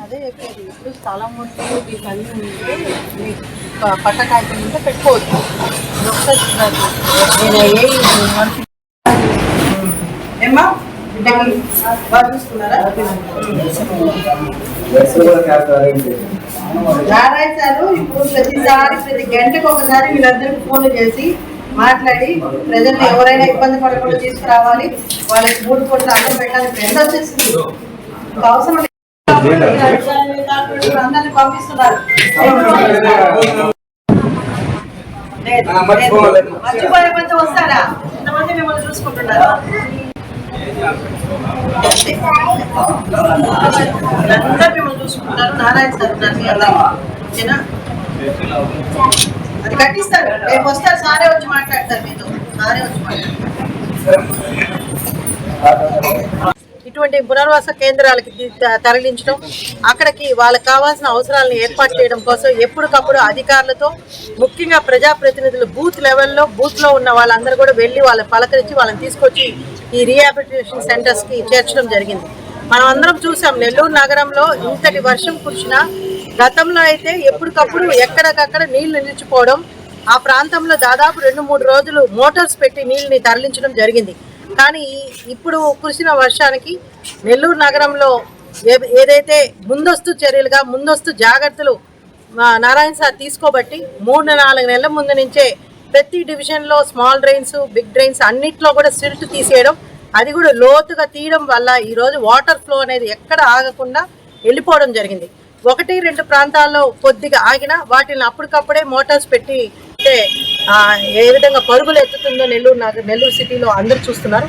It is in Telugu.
అదే చెప్పేది, ఇప్పుడు స్థలం ఉంటే మీకు అన్ని ఉంటే మీకు పట్ట కాగితం ఉంటే పెట్టుకోవచ్చు. ఏమా బాగా చూసుకున్నారా? నారాయణారు ఇప్పుడు ప్రతి గంటకు ఒకసారి వీళ్ళందరికీ ఫోన్లు చేసి మాట్లాడి ప్రజలు ఎవరైనా ఇబ్బంది పడకుండా తీసుకురావాలి, వాళ్ళకి 3 కోట్ల అన్నం పెట్టాలి. ఎంత వచ్చేసింది అవసరం అందరినీ పంపిస్తున్నారు. మర్చిపోయే మంది వస్తారా? ఇంతమంది మిమ్మల్ని చూసుకుంటున్నారు. అందరూ మిమ్మల్ని చూసుకుంటారు. నారాయణ సార్ ఓకేనా? అది కట్టిస్తారు. రేపు వస్తారు, సారే వచ్చి మాట్లాడతారు మీతో. సారే వచ్చి మాట్లాడతారు. ఇటువంటి పునర్వాస కేంద్రాలకి తరలించడం, అక్కడికి వాళ్ళకి కావాల్సిన అవసరాలను ఏర్పాటు చేయడం కోసం ఎప్పటికప్పుడు అధికారులతో, ముఖ్యంగా ప్రజాప్రతినిధులు బూత్ లెవెల్లో బూత్లో ఉన్న వాళ్ళందరూ కూడా వెళ్ళి వాళ్ళని పలకరించి వాళ్ళని తీసుకొచ్చి ఈ రీహాబిలిటేషన్ సెంటర్స్కి చేర్చడం జరిగింది. మనం అందరం చూసాం, నెల్లూరు నగరంలో ఇంతటి వర్షం కురిసినా గతంలో అయితే ఎప్పటికప్పుడు ఎక్కడికక్కడ నీళ్లు నిలిచిపోవడం, ఆ ప్రాంతంలో దాదాపు 2-3 రోజులు మోటార్స్ పెట్టి నీళ్ళని తరలించడం జరిగింది. కానీ ఇప్పుడు కురిసిన వర్షానికి నెల్లూరు నగరంలో ఏదైతే ముందస్తు చర్యలుగా ముందస్తు జాగ్రత్తలు నారాయణ సార్ తీసుకోబట్టి 3-4 నెలల ముందు నుంచే ప్రతి డివిజన్లో స్మాల్ డ్రైన్స్, బిగ్ డ్రైన్స్ అన్నిట్లో కూడా సిల్ట్ తీసేయడం, అది కూడా లోతుగా తీయడం వల్ల ఈరోజు వాటర్ ఫ్లో అనేది ఎక్కడ ఆగకుండా వెళ్ళిపోవడం జరిగింది. 1-2 ప్రాంతాల్లో కొద్దిగా ఆగినా వాటిని అప్పటికప్పుడే మోటార్స్ పెట్టి ఏ విధంగా పరుగులు ఎత్తుతుందో నెల్లూరు సిటీలో అందరూ చూస్తున్నారు.